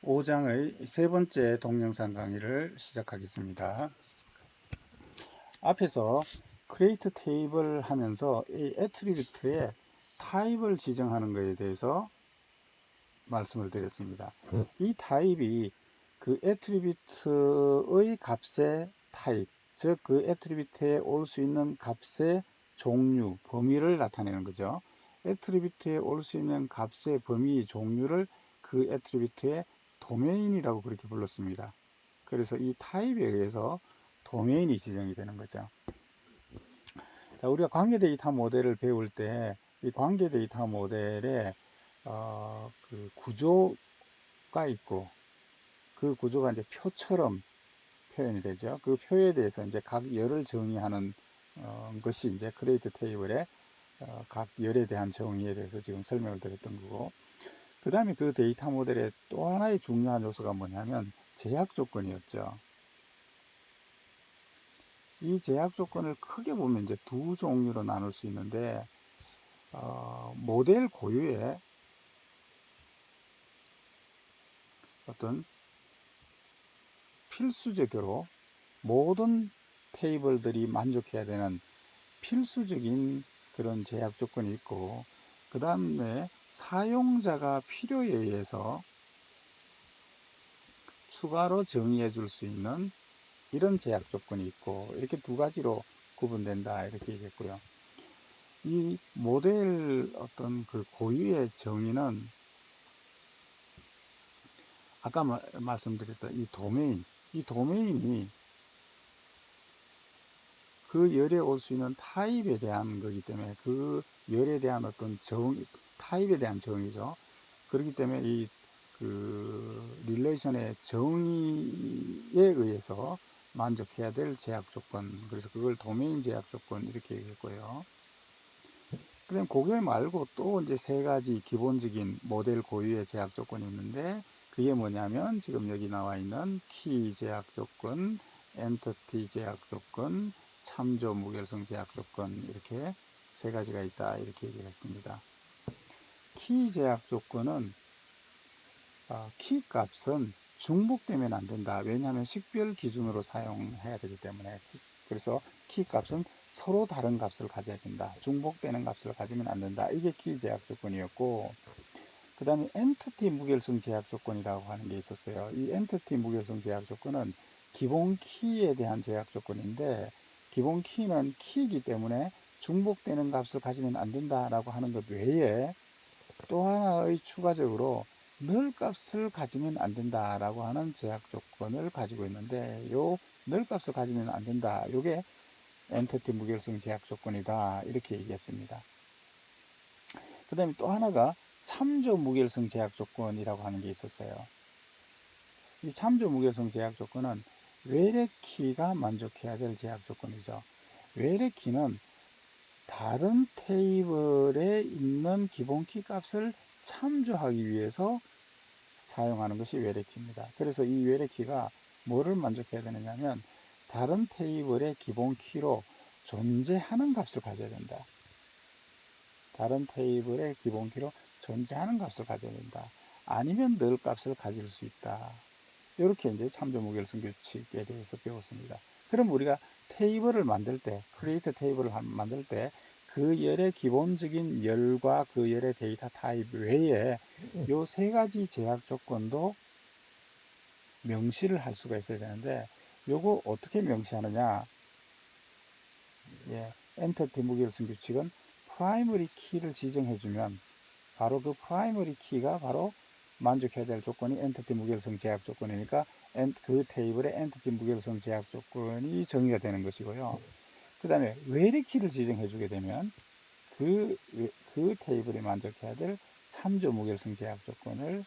5장의 세 번째 동영상 강의를 시작하겠습니다. 앞에서 create table 하면서 이 애트리뷰트의 타입을 지정하는 것에 대해서 말씀을 드렸습니다. 이 타입이 그 애트리뷰트의 값의 타입, 즉 그 애트리뷰트에 올 수 있는 값의 종류, 범위를 나타내는 거죠. 애트리뷰트에 올 수 있는 값의 범위, 종류를 그 애트리뷰트의 도메인이라고 그렇게 불렀습니다. 그래서 이 타입에 의해서 도메인이 지정이 되는 거죠. 자, 우리가 관계 데이터 모델을 배울 때 이 관계 데이터 모델에 그 구조가 있고 그 구조가 이제 표처럼 표현이 되죠. 그 표에 대해서 이제 각 열을 정의하는 것이 이제 크리에이트 테이블의 각 열에 대한 정의에 대해서 지금 설명을 드렸던 거고, 그 다음에 그 데이터 모델의 또 하나의 중요한 요소가 뭐냐면 제약 조건이었죠. 이 제약 조건을 크게 보면 이제 두 종류로 나눌 수 있는데, 모델 고유의 어떤 필수적으로 모든 테이블들이 만족해야 되는 필수적인 그런 제약 조건이 있고, 그 다음에 사용자가 필요에 의해서 추가로 정의해 줄 수 있는 이런 제약 조건이 있고, 이렇게 두 가지로 구분된다 이렇게 얘기했고요. 이 모델 어떤 그 고유의 정의는 아까 말씀드렸던 이 도메인이 그 열에 올 수 있는 타입에 대한 거기 때문에 그 열에 대한 어떤 타입에 대한 정의죠. 그렇기 때문에 이 그 릴레이션의 정의에 의해서 만족해야 될 제약 조건, 그래서 그걸 도메인 제약 조건 이렇게 얘기했고요. 그다음 그게 말고 또 이제 세 가지 기본적인 모델 고유의 제약 조건이 있는데, 그게 뭐냐면 지금 여기 나와 있는 키 제약 조건, 엔터티 제약 조건, 참조 무결성 제약 조건, 이렇게 세 가지가 있다 이렇게 얘기를 했습니다. 키 제약 조건은 키 값은 중복되면 안 된다. 왜냐하면 식별 기준으로 사용해야 되기 때문에. 그래서 키 값은 서로 다른 값을 가져야 된다. 중복되는 값을 가지면 안 된다. 이게 키 제약 조건이었고, 그 다음에 엔티티 무결성 제약 조건이라고 하는 게 있었어요. 이 엔티티 무결성 제약 조건은 기본 키에 대한 제약 조건인데, 기본 키는 키이기 때문에 중복되는 값을 가지면 안 된다라고 하는 것 외에 또 하나의 추가적으로 늘 값을 가지면 안 된다라고 하는 제약 조건을 가지고 있는데, 요 늘 값을 가지면 안 된다, 요게 엔티티 무결성 제약 조건이다 이렇게 얘기했습니다. 그 다음에 또 하나가 참조 무결성 제약 조건이라고 하는 게 있었어요. 이 참조 무결성 제약 조건은 외래키가 만족해야 될 제약 조건이죠. 외래키는 다른 테이블에 있는 기본 키 값을 참조하기 위해서 사용하는 것이 외래키입니다. 그래서 이 외래키가 뭐를 만족해야 되느냐 하면 다른 테이블의 기본 키로 존재하는 값을 가져야 된다. 다른 테이블의 기본 키로 존재하는 값을 가져야 된다. 아니면 늘 값을 가질 수 있다. 이렇게 이제 참조 무결성 규칙에 대해서 배웠습니다. 그럼 우리가 테이블을 만들 때, 크리에이트 테이블을 만들 때 그 열의 기본적인 열과 그 열의 데이터 타입 외에 요 세 가지 제약 조건도 명시를 할 수가 있어야 되는데, 요거 어떻게 명시하느냐? 엔터티 무결성 규칙은 프라이머리 키를 지정해주면 바로 그 프라이머리 키가 바로 만족해야 될 조건이 엔티티 무결성 제약 조건이니까 그 테이블의 엔티티 무결성 제약 조건이 정의가 되는 것이고요. 그 다음에 외래 키를 지정해 주게 되면 그 테이블이 만족해야 될 참조 무결성 제약 조건을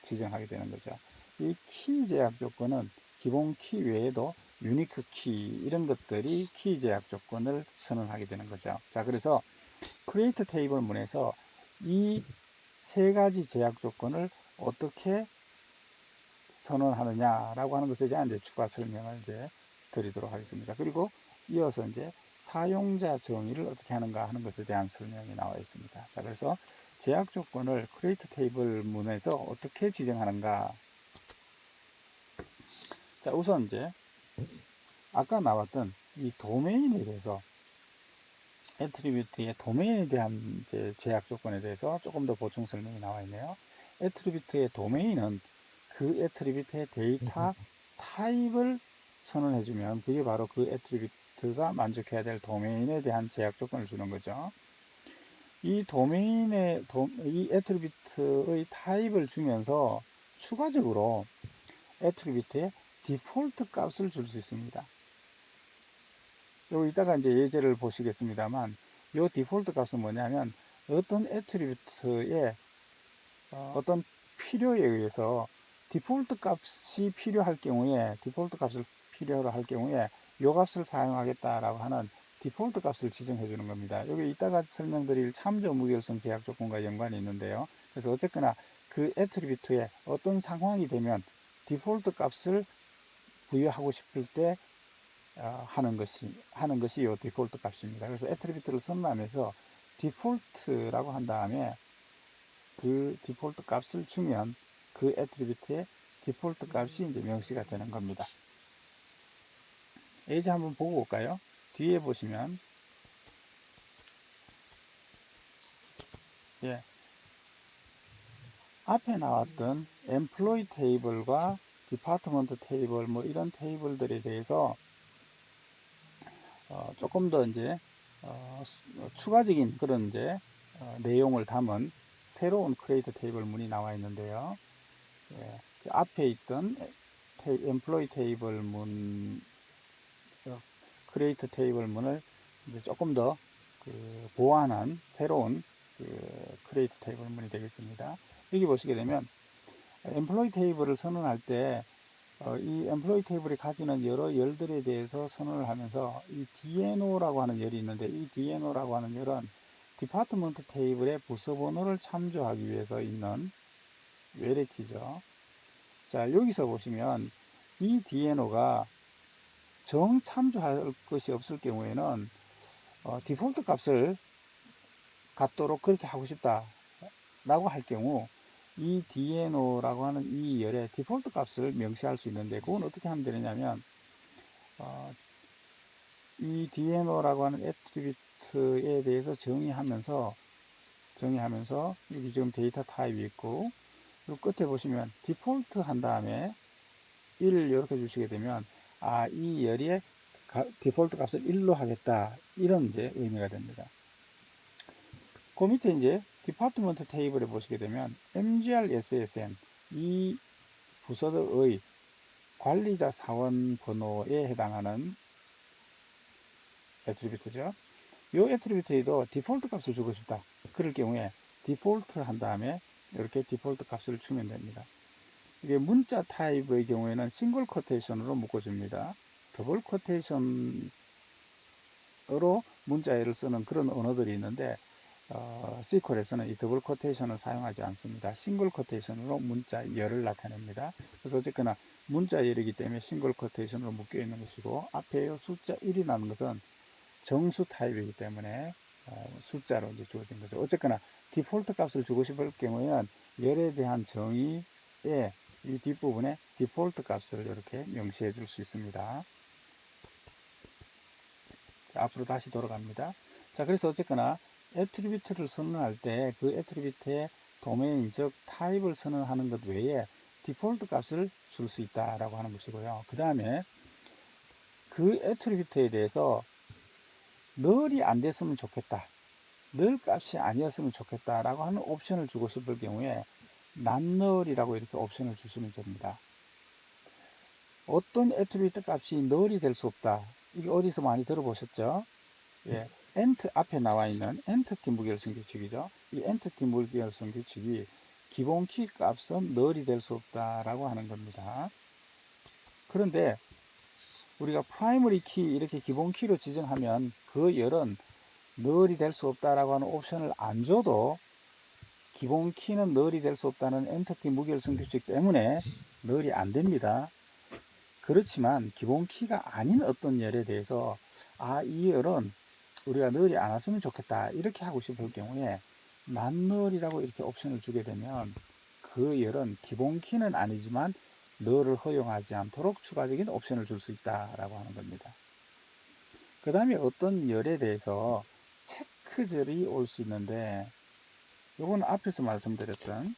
지정하게 되는 거죠. 이 키 제약 조건은 기본 키 외에도 유니크 키 이런 것들이 키 제약 조건을 선언하게 되는 거죠. 자, 그래서 크리에이트 테이블 문에서 이 세 가지 제약 조건을 어떻게 선언하느냐라고 하는 것에 대한 이제 추가 설명을 이제 드리도록 하겠습니다. 그리고 이어서 이제 사용자 정의를 어떻게 하는가 하는 것에 대한 설명이 나와 있습니다. 자, 그래서 제약 조건을 크리에이트 테이블 문에서 어떻게 지정하는가. 자, 우선 이제 아까 나왔던 이 도메인에 대해서, 애트리뷰트의 도메인에 대한 이제 제약 조건에 대해서 조금 더 보충 설명이 나와 있네요. 애트리뷰트의 도메인은 그 애트리뷰트의 데이터 타입을 선언해주면 그게 바로 그 애트리뷰트가 만족해야 될 도메인에 대한 제약 조건을 주는 거죠. 이 도메인의 이 애트리뷰트의 타입을 주면서 추가적으로 애트리뷰트의 디폴트 값을 줄 수 있습니다. 요 이따가 이제 예제를 보시겠습니다만, 요 디폴트 값은 뭐냐면 어떤 애트리뷰트의 어떤 필요에 의해서 디폴트 값이 필요할 경우에, 디폴트 값을 필요로 할 경우에 요 값을 사용하겠다라고 하는 디폴트 값을 지정해 주는 겁니다. 여기 이따가 설명드릴 참조 무결성 제약 조건과 연관이 있는데요. 그래서 어쨌거나 그 애트리뷰트에 어떤 상황이 되면 디폴트 값을 부여하고 싶을 때 하는 것이 요 디폴트 값입니다. 그래서 애트리뷰트를 선언하면서 디폴트라고 한 다음에 그 디폴트 값을 주면 그 애트리뷰트의 디폴트 값이 이제 명시가 되는 겁니다. 예제 한번 보고 올까요? 뒤에 보시면, 예, 앞에 나왔던 employee 테이블과 department 테이블 뭐 이런 테이블들에 대해서 조금 더 이제 추가적인 그런 이제 내용을 담은 새로운 크리에이트 테이블 문이 나와 있는데요. 예, 그 앞에 있던 employee 테이블 문, 크리에이트 테이블 문을 이제 조금 더 보완한 새로운 크리에이트 테이블 문이 되겠습니다. 여기 보시게 되면 employee 테이블을 선언할 때 이 employee 테이블이 가지는 여러 열들에 대해서 선언을 하면서 이 DNO라고 하는 열이 있는데, 이 DNO라고 하는 열은 디파트먼트 테이블의 부서 번호를 참조하기 위해서 있는 외래키죠. 자, 여기서 보시면 이 DNO가 정 참조할 것이 없을 경우에는 디폴트 값을 갖도록 그렇게 하고 싶다 라고 할 경우 이 DNO라고 하는 이 열의 디폴트 값을 명시할 수 있는데, 그건 어떻게 하면 되느냐면 이 DNO라고 하는 애트리뷰트에 대해서 정의하면서 여기 지금 데이터 타입이 있고, 그리고 끝에 보시면 디폴트 한 다음에 1 이렇게 주시게 되면 이 열의 디폴트 값을 1로 하겠다, 이런 이제 의미가 됩니다. 그 밑에 이제 디파트먼트 테이블에 보시게 되면 MGR SSN, 이 부서의 관리자 사원 번호에 해당하는 애트리뷰트죠. 이 애트리뷰트에도 디폴트 값을 주고 싶다, 그럴 경우에 디폴트 한 다음에 이렇게 디폴트 값을 주면 됩니다. 이게 문자 타입의 경우에는 싱글 쿼테이션으로 묶어줍니다. 더블 쿼테이션으로 문자열을 쓰는 그런 언어들이 있는데 SQL에서는 이 더블 쿼테이션을 사용하지 않습니다. 싱글 쿼테이션으로 문자열을 나타냅니다. 그래서 어쨌거나 문자열이기 때문에 싱글 쿼테이션으로 묶여 있는 것이고, 앞에 숫자 1이라는 것은 정수 타입이기 때문에 숫자로 이제 주어진 거죠. 어쨌거나 디폴트 값을 주고 싶을 경우에는 열에 대한 정의에 이 뒷부분에 디폴트 값을 이렇게 명시해 줄 수 있습니다. 자, 앞으로 다시 돌아갑니다. 자, 그래서 어쨌거나 애트리뷰트를 선언할 때 그 애트리뷰트의 도메인, 즉 타입을 선언하는 것 외에 디폴트 값을 줄 수 있다라고 하는 것이고요. 그 다음에 그 애트리뷰트에 대해서 널이 안 됐으면 좋겠다, 널 값이 아니었으면 좋겠다 라고 하는 옵션을 주고 싶을 경우에 난널이라고 이렇게 옵션을 주시면 됩니다. 어떤 애트리뷰트 값이 널이 될 수 없다, 이게 어디서 많이 들어보셨죠? 예, 엔트 앞에 나와 있는 엔티티 무결성 규칙이죠. 이 엔티티 무결성 규칙이 기본 키 값은 널이 될 수 없다라고 하는 겁니다. 그런데 우리가 프라이머리 키 이렇게 기본 키로 지정하면 그 열은 널이 될 수 없다라고 하는 옵션을 안 줘도 기본 키는 널이 될 수 없다는 엔티티 무결성 규칙 때문에 널이 안 됩니다. 그렇지만 기본 키가 아닌 어떤 열에 대해서 이 열은 우리가 널이 안 왔으면 좋겠다 이렇게 하고 싶을 경우에 난널이라고 이렇게 옵션을 주게 되면 그 열은 기본 키는 아니지만 너를 허용하지 않도록 추가적인 옵션을 줄 수 있다라고 하는 겁니다. 그 다음에 어떤 열에 대해서 체크절이 올 수 있는데, 요건 앞에서 말씀드렸던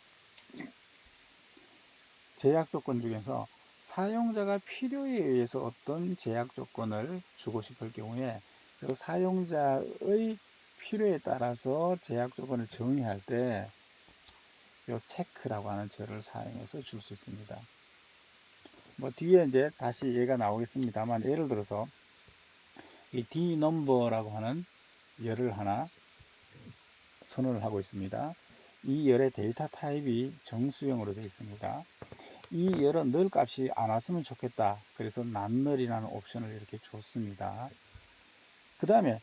제약 조건 중에서 사용자가 필요에 의해서 어떤 제약 조건을 주고 싶을 경우에 그 사용자의 필요에 따라서 제약 조건을 정의할 때 요 체크라고 하는 절을 사용해서 줄 수 있습니다. 뭐 뒤에 이제 다시 얘가 나오겠습니다만, 예를 들어서 이 D 넘버라고 하는 열을 하나 선언을 하고 있습니다. 이 열의 데이터 타입이 정수형으로 되어 있습니다. 이 열은 늘 값이 안 왔으면 좋겠다. 그래서 난널이라는 옵션을 이렇게 줬습니다. 그 다음에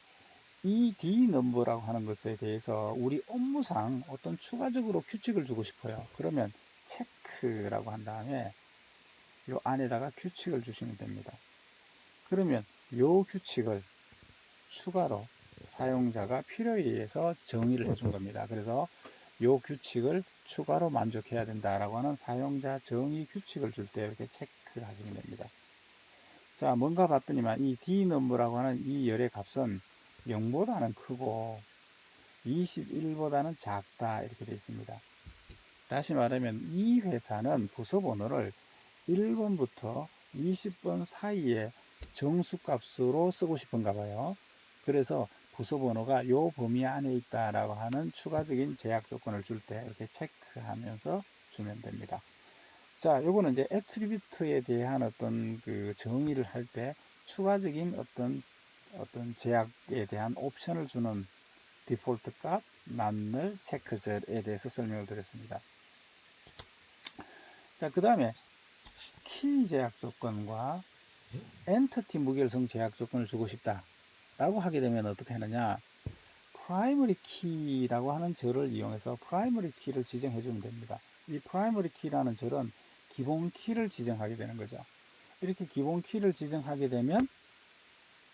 이 D 넘버라고 하는 것에 대해서 우리 업무상 어떤 추가적으로 규칙을 주고 싶어요. 그러면 체크라고 한 다음에 이 안에다가 규칙을 주시면 됩니다. 그러면 이 규칙을 추가로 사용자가 필요에 의해서 정의를 해준 겁니다. 그래서 이 규칙을 추가로 만족해야 된다라고 하는 사용자 정의 규칙을 줄 때 이렇게 체크하시면 됩니다. 자, 뭔가 봤더니만 이 D 넘버라고 하는 이 열의 값은 0보다는 크고 21보다는 작다 이렇게 되어 있습니다. 다시 말하면 이 회사는 부서 번호를 1번부터 20번 사이에 정수값으로 쓰고 싶은가 봐요. 그래서 부서 번호가 요 범위 안에 있다라고 하는 추가적인 제약 조건을 줄 때 이렇게 체크하면서 주면 됩니다. 자, 요거는 이제 애트리뷰트에 대한 어떤 그 정의를 할 때 추가적인 어떤 제약에 대한 옵션을 주는 디폴트 값, 난널, 체크절에 대해서 설명을 드렸습니다. 자, 그 다음에 키 제약 조건과 엔티티 무결성 제약 조건을 주고 싶다 라고 하게 되면 어떻게 하느냐, 프라이머리 키라고 하는 절을 이용해서 프라이머리 키를 지정해 주면 됩니다. 이 프라이머리 키라는 절은 기본 키를 지정하게 되는 거죠. 이렇게 기본 키를 지정하게 되면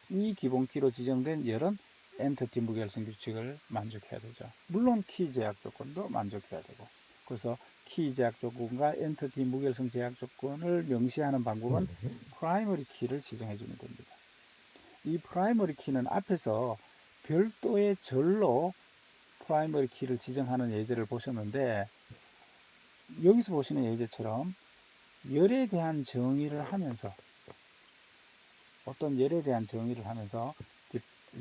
이 기본 키로 지정된 열은 엔티티 무결성 규칙을 만족해야 되죠. 물론 키 제약 조건도 만족해야 되고. 그래서 키 제약 조건과 엔티티 무결성 제약 조건을 명시하는 방법은 프라이머리 키를 지정해 주면 됩니다. 이 프라이머리 키는 앞에서 별도의 절로 프라이머리 키를 지정하는 예제를 보셨는데, 여기서 보시는 예제처럼 열에 대한 정의를 하면서 어떤 열에 대한 정의를 하면서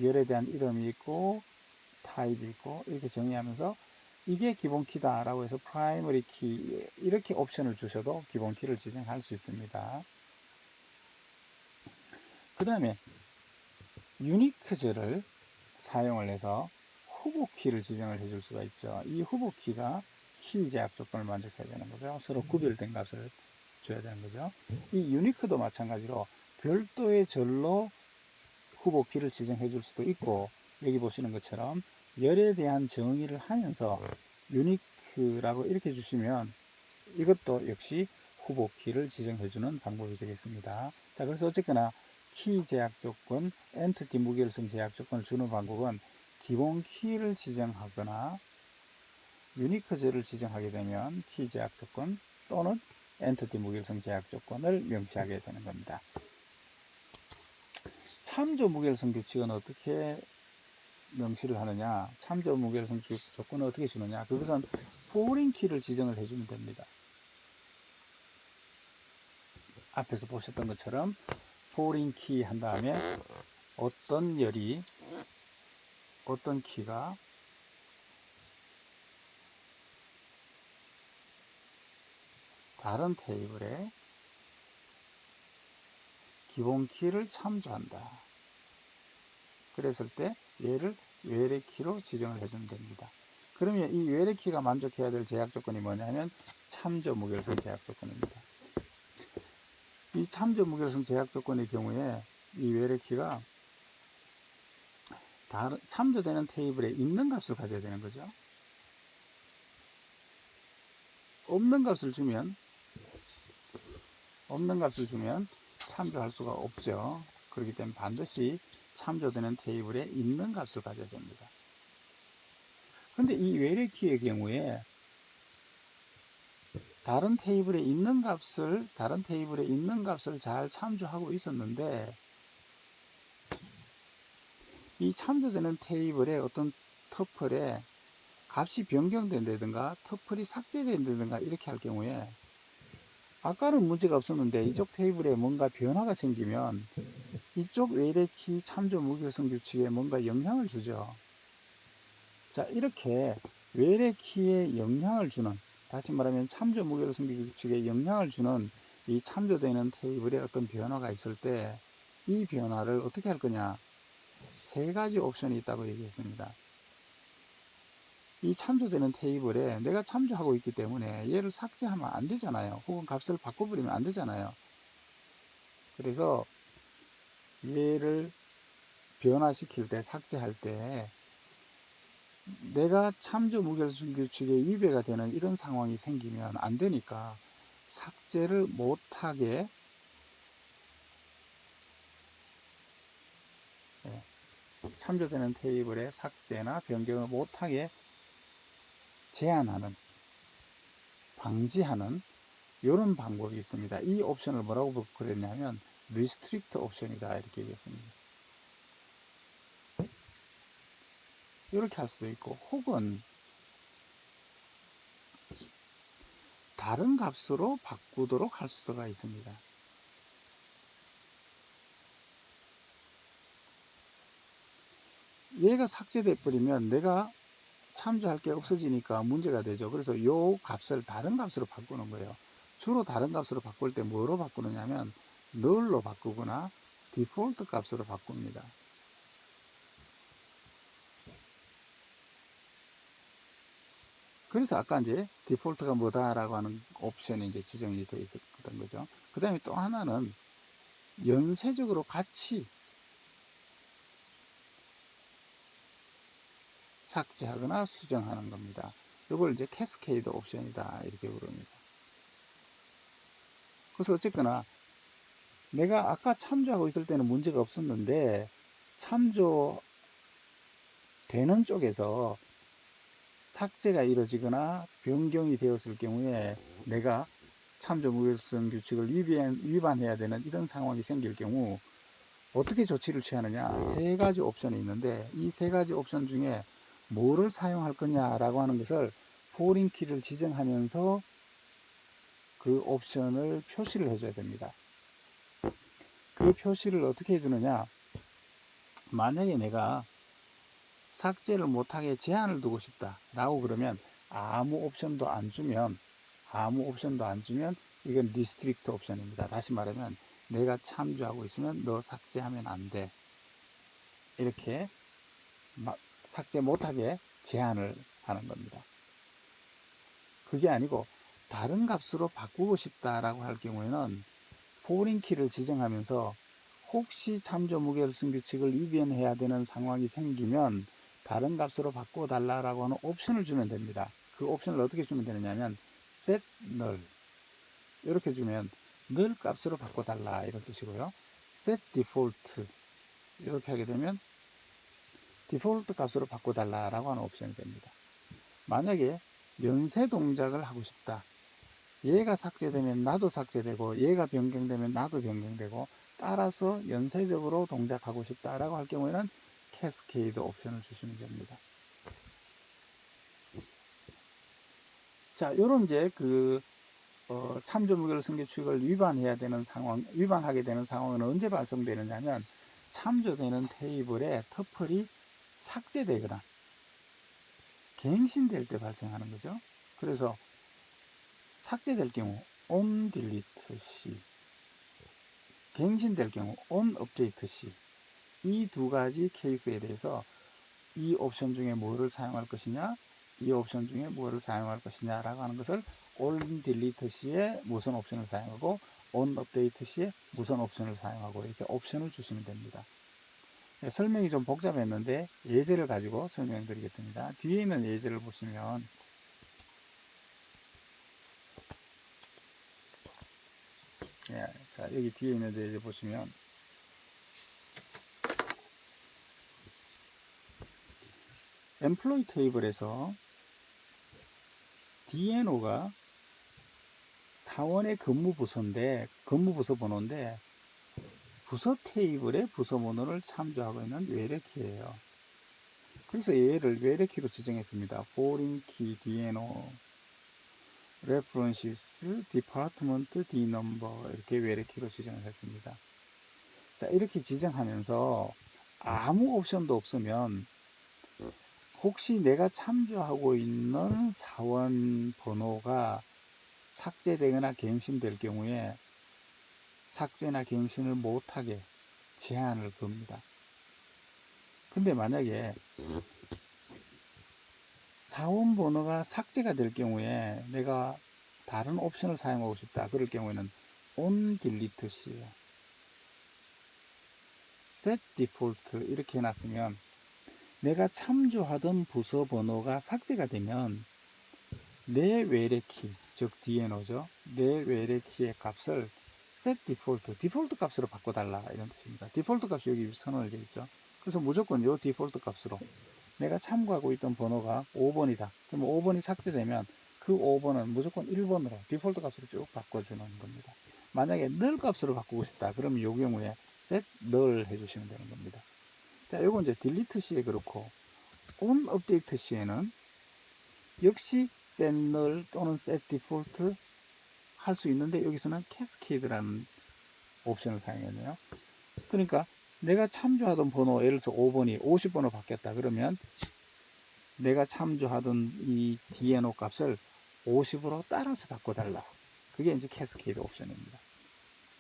열에 대한 이름이 있고 타입이 있고 이렇게 정의하면서 이게 기본 키다 라고 해서 프라이머리 키 이렇게 옵션을 주셔도 기본 키를 지정할 수 있습니다. 그 다음에 유니크절을 사용을 해서 후보 키를 지정을 해줄 수가 있죠. 이 후보 키가 키 제약 조건을 만족해야 되는 거죠. 서로 구별된 값을 줘야 되는 거죠. 이 유니크도 마찬가지로 별도의 절로 후보 키를 지정해 줄 수도 있고, 여기 보시는 것처럼 열에 대한 정의를 하면서 유니크라고 이렇게 주시면 이것도 역시 후보 키를 지정해 주는 방법이 되겠습니다. 자, 그래서 어쨌거나 키 제약 조건, 엔티티 무결성 제약 조건을 주는 방법은 기본 키를 지정하거나 유니크절을 지정하게 되면 키 제약 조건 또는 엔티티 무결성 제약 조건을 명시하게 되는 겁니다. 참조 무결성 규칙은 어떻게 명시를 하느냐, 참조 무결성 조건을 어떻게 주느냐, 그것은 포린 키를 지정을 해주면 됩니다. 앞에서 보셨던 것처럼 포린 키 한 다음에 어떤 열이 어떤 키가 다른 테이블에 기본 키를 참조한다. 그랬을 때 얘를 외래 키로 지정을 해주면 됩니다. 그러면 이 외래 키가 만족해야 될 제약 조건이 뭐냐면 참조 무결성 제약 조건입니다. 이 참조 무결성 제약 조건의 경우에 이 외래 키가 다른 참조되는 테이블에 있는 값을 가져야 되는 거죠. 없는 값을 주면 참조할 수가 없죠. 그렇기 때문에 반드시 참조되는 테이블에 있는 값을 가져야 됩니다. 근데 이 외래 키의 경우에 다른 테이블에 있는 값을 잘 참조하고 있었는데, 이 참조되는 테이블의 어떤 터플에 값이 변경된다든가 터플이 삭제된다든가 이렇게 할 경우에, 아까는 문제가 없었는데 이쪽 테이블에 뭔가 변화가 생기면 이쪽 외래키 참조 무결성 규칙에 뭔가 영향을 주죠. 자, 이렇게 외래키에 영향을 주는, 다시 말하면 참조 무결성 규칙에 영향을 주는 이 참조되는 테이블에 어떤 변화가 있을 때 이 변화를 어떻게 할 거냐, 세 가지 옵션이 있다고 얘기했습니다. 이 참조되는 테이블에 내가 참조하고 있기 때문에 얘를 삭제하면 안 되잖아요. 혹은 값을 바꿔버리면 안 되잖아요. 그래서 얘를 변화시킬 때, 삭제할 때 내가 참조 무결성 규칙에 위배가 되는 이런 상황이 생기면 안 되니까 삭제를 못하게, 참조되는 테이블의 삭제나 변경을 못하게 제한하는, 방지하는 이런 방법이 있습니다. 이 옵션을 뭐라고 그랬냐면 리스트릭트 옵션이다 이렇게 얘기했습니다. 이렇게 할 수도 있고, 혹은 다른 값으로 바꾸도록 할 수가 있습니다. 얘가 삭제돼 버리면 내가 참조할 게 없어지니까 문제가 되죠. 그래서 이 값을 다른 값으로 바꾸는 거예요. 주로 다른 값으로 바꿀 때 뭐로 바꾸느냐면 null로 바꾸거나 디폴트 값으로 바꿉니다. 그래서 아까 이제 디폴트가 뭐다라고 하는 옵션이 이제 지정이 되어 있었던 거죠. 그 다음에 또 하나는 연쇄적으로 같이 삭제하거나 수정하는 겁니다. 이걸 이제 캐스케이드 옵션이다 이렇게 부릅니다. 그래서 어쨌거나 내가 아까 참조하고 있을 때는 문제가 없었는데 참조되는 쪽에서 삭제가 이루어지거나 변경이 되었을 경우에 내가 참조 무결성 규칙을 위반해야 되는 이런 상황이 생길 경우 어떻게 조치를 취하느냐, 세 가지 옵션이 있는데 이 세 가지 옵션 중에 뭐를 사용할 거냐라고 하는 것을 포린 키를 지정하면서 그 옵션을 표시를 해줘야 됩니다. 그 표시를 어떻게 해주느냐, 만약에 내가 삭제를 못하게 제한을 두고 싶다 라고 그러면 아무 옵션도 안 주면 이건 리스트릭트 옵션입니다. 다시 말하면 내가 참조하고 있으면 너 삭제하면 안 돼, 이렇게 삭제 못하게 제한을 하는 겁니다. 그게 아니고 다른 값으로 바꾸고 싶다라고 할 경우에는 포린 키를 지정하면서 혹시 참조 무결성 규칙을 위반해야 되는 상황이 생기면 다른 값으로 바꿔달라고 하는 옵션을 주면 됩니다. 그 옵션을 어떻게 주면 되느냐면 set null 이렇게 주면 null 값으로 바꿔달라 이런 뜻이고요. set default 이렇게 하게 되면 디폴트 값으로 바꿔달라고 하는 옵션이 됩니다. 만약에 연쇄 동작을 하고 싶다, 얘가 삭제되면 나도 삭제되고 얘가 변경되면 나도 변경되고 따라서 연쇄적으로 동작하고 싶다라고 할 경우에는 캐스케이드 옵션을 주시면 됩니다. 자, 요런 이제 참조 무결성 규칙을 위반하게 되는 상황은 언제 발생되느냐면 참조되는 테이블에 터플이 삭제되거나 갱신될 때 발생하는 거죠. 그래서 삭제될 경우 on delete 시, 갱신될 경우 on update 시, 이 두 가지 케이스에 대해서 이 옵션 중에 뭐를 사용할 것이냐, 이 옵션 중에 뭐를 사용할 것이냐 라고 하는 것을 on delete 시에 무슨 옵션을 사용하고 on update 시에 무슨 옵션을 사용하고 이렇게 옵션을 주시면 됩니다. 네, 설명이 좀 복잡했는데 예제를 가지고 설명드리겠습니다. 뒤에 있는 예제를 보시면 자, 여기 뒤에 있는 예제 보시면 엠플로이 테이블에서 DNO가 사원의 근무 부서인데, 근무 부서 번호인데, 부서 테이블에 부서 번호를 참조하고 있는 외래키예요. 그래서 얘를 외래키로 지정했습니다. foreign key DNO references department D number 이렇게 외래키로 지정을 했습니다. 자, 이렇게 지정하면서 아무 옵션도 없으면 혹시 내가 참조하고 있는 사원 번호가 삭제되거나 갱신될 경우에 삭제나 갱신을 못하게 제한을 겁니다. 근데 만약에 사원 번호가 삭제가 될 경우에 내가 다른 옵션을 사용하고 싶다. 그럴 경우에는 on delete 시 set default 이렇게 해놨으면 내가 참조하던 부서 번호가 삭제가 되면 내 외래키, 즉 DNO죠. 내 외래키의 값을 set default, 디폴트 값으로 바꿔달라 이런 뜻입니다. 디폴트 값이 여기 선언을 되어 있죠. 그래서 무조건 이 디폴트 값으로 내가 참고하고 있던 번호가 5번이다. 그럼 5번이 삭제되면 그 5번은 무조건 1번으로 디폴트 값으로 쭉 바꿔주는 겁니다. 만약에 null 값으로 바꾸고 싶다. 그러면 이 경우에 set null 해주시면 되는 겁니다. 자, 요건 이제 delete 시에 그렇고 on update 시에는 역시 set null 또는 set default 할 수 있는데 여기서는 cascade라는 옵션을 사용했네요. 그러니까 내가 참조하던 번호, 예를 들어서 5번이 50번으로 바뀌었다. 그러면 내가 참조하던 이 DNO 값을 50으로 따라서 바꿔달라. 그게 이제 캐스케이드 옵션입니다.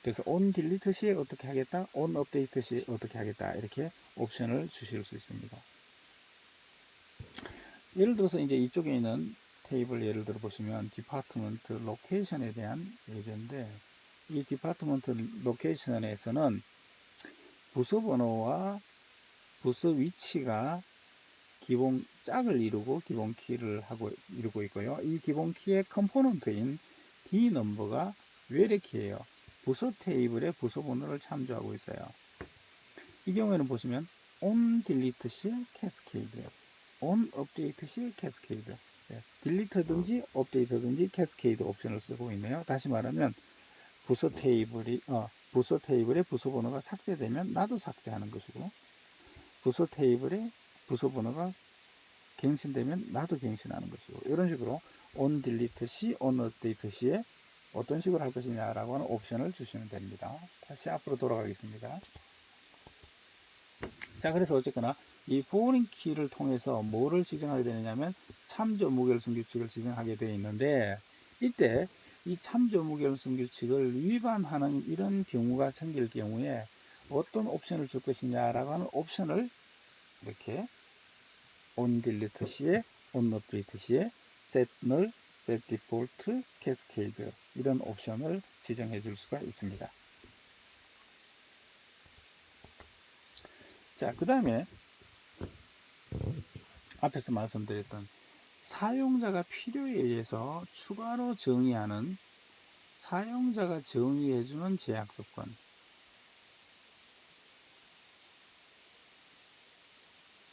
그래서 on delete 시에 어떻게 하겠다, on update 시에 어떻게 하겠다, 이렇게 옵션을 주실 수 있습니다. 예를 들어서 이제 이쪽에 있는 테이블 예를 들어 보시면 디파트먼트 로케이션에 대한 예제인데, 이 디파트먼트 로케이션에서는 부서 번호와 부서 위치가 기본 짝을 이루고 기본 키를 이루고 있고요. 이 기본 키의 컴포넌트인 D 넘버가 외래키예요. 부서 테이블의 부서 번호를 참조하고 있어요. 이 경우에는 보시면 on delete 시 cascade, on update 시 cascade, 딜리트든지 업데이트든지 캐스케이드 옵션을 쓰고 있네요. 다시 말하면 부서 테이블의 부서 번호가 삭제되면 나도 삭제하는 것이고, 부서 테이블의 부서 번호가 갱신되면 나도 갱신하는 것이고, 이런 식으로 on delete 시, on update 시에 어떤 식으로 할 것이냐라고 하는 옵션을 주시면 됩니다. 다시 앞으로 돌아가겠습니다. 자, 그래서 어쨌거나 이 foreign key를 통해서 뭐를 지정하게 되느냐면 참조 무결성 규칙을 지정하게 되어 있는데, 이때 이 참조 무결성 규칙을 위반하는 이런 경우가 생길 경우에 어떤 옵션을 줄 것이냐라고 하는 옵션을 이렇게 on delete 시에, on update 시에 set null, set default, cascade 이런 옵션을 지정해 줄 수가 있습니다. 자, 그 다음에 앞에서 말씀드렸던 사용자가 필요에 의해서 추가로 정의하는 사용자가 정의해주는 제약 조건,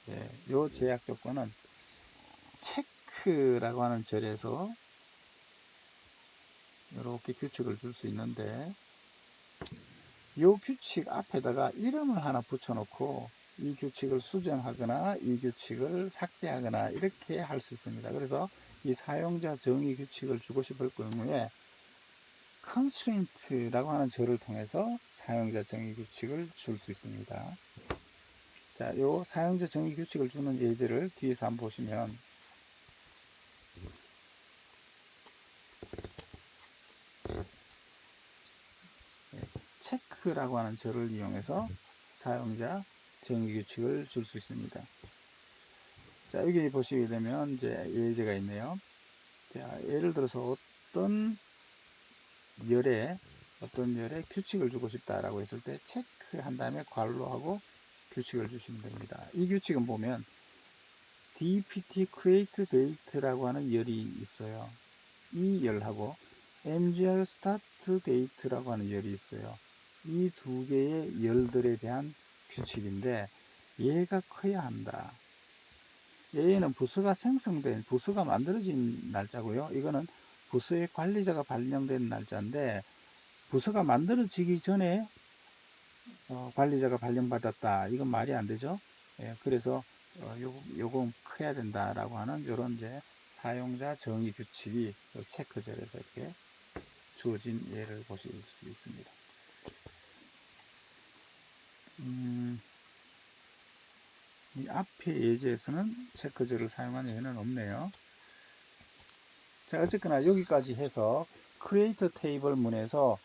이 제약 조건은 체크라고 하는 절에서 이렇게 규칙을 줄 수 있는데, 이 규칙 앞에다가 이름을 하나 붙여놓고 이 규칙을 수정하거나 이 규칙을 삭제하거나 이렇게 할 수 있습니다. 그래서 이 사용자 정의 규칙을 주고 싶을 경우에 constraint라고 하는 절을 통해서 사용자 정의 규칙을 줄 수 있습니다. 자, 요 사용자 정의 규칙을 주는 예제를 뒤에서 한번 보시면, 체크라고 하는 절을 이용해서 사용자 정의 규칙을 줄 수 있습니다. 자, 여기 보시게 되면 이제 예제가 있네요. 자, 예를 들어서 어떤 열에 규칙을 주고 싶다라고 했을 때 체크한 다음에 괄호하고 규칙을 주시면 됩니다. 이 규칙은 보면 dpt create date라고 하는 열이 있어요. 이 열하고 mgr start date라고 하는 열이 있어요. 이 두 개의 열들에 대한 규칙인데, 얘가 커야 한다. 얘는 부서가 만들어진 날짜고요. 이거는 부서의 관리자가 발령된 날짜인데 부서가 만들어지기 전에 관리자가 발령받았다. 이건 말이 안 되죠. 예, 그래서 요건 커야 된다라고 하는 이런 이제 사용자 정의 규칙이 체크절에서 이렇게 주어진 예를 보실 수 있습니다. 이 앞의 예제에서는 체크절을 사용한 예는 없네요. 자, 어쨌거나 여기까지 해서 크리에이터 테이블 문에서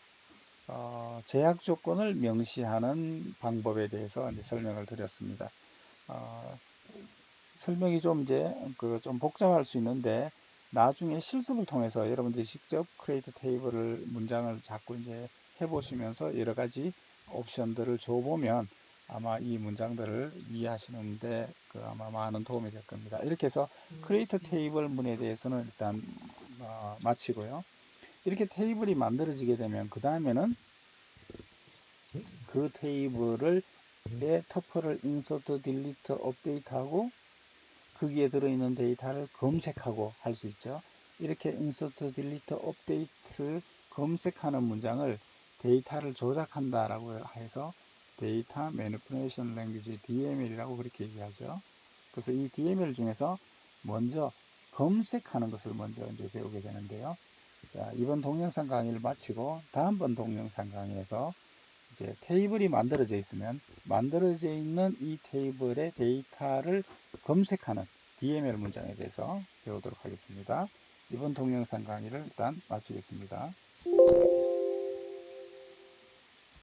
제약 조건을 명시하는 방법에 대해서 이제 설명을 드렸습니다. 설명이 좀 이제 좀 복잡할 수 있는데 나중에 실습을 통해서 여러분들이 직접 크리에이터 테이블을 문장을 자꾸 이제 해보시면서 여러 가지 옵션들을 줘보면 아마 이 문장들을 이해하시는데 아마 많은 도움이 될 겁니다. 이렇게 해서 크리에이터 테이블 문에 대해서는 일단 마치고요. 이렇게 테이블이 만들어지게 되면 그 다음에는 그 테이블을 터플을 인서트, 딜리트, 업데이트하고 거기에 들어있는 데이터를 검색하고 할 수 있죠. 이렇게 인서트, 딜리트, 업데이트 검색하는 문장을 데이터를 조작한다라고 해서 데이터 매니플레이션 랭귀지 DML이라고 그렇게 얘기하죠. 그래서 이 DML 중에서 먼저 검색하는 것을 먼저 이제 배우게 되는데요. 자, 이번 동영상 강의를 마치고 다음번 동영상 강의에서 이제 테이블이 만들어져 있으면 만들어져 있는 이 테이블의 데이터를 검색하는 DML 문장에 대해서 배우도록 하겠습니다. 이번 동영상 강의를 일단 마치겠습니다.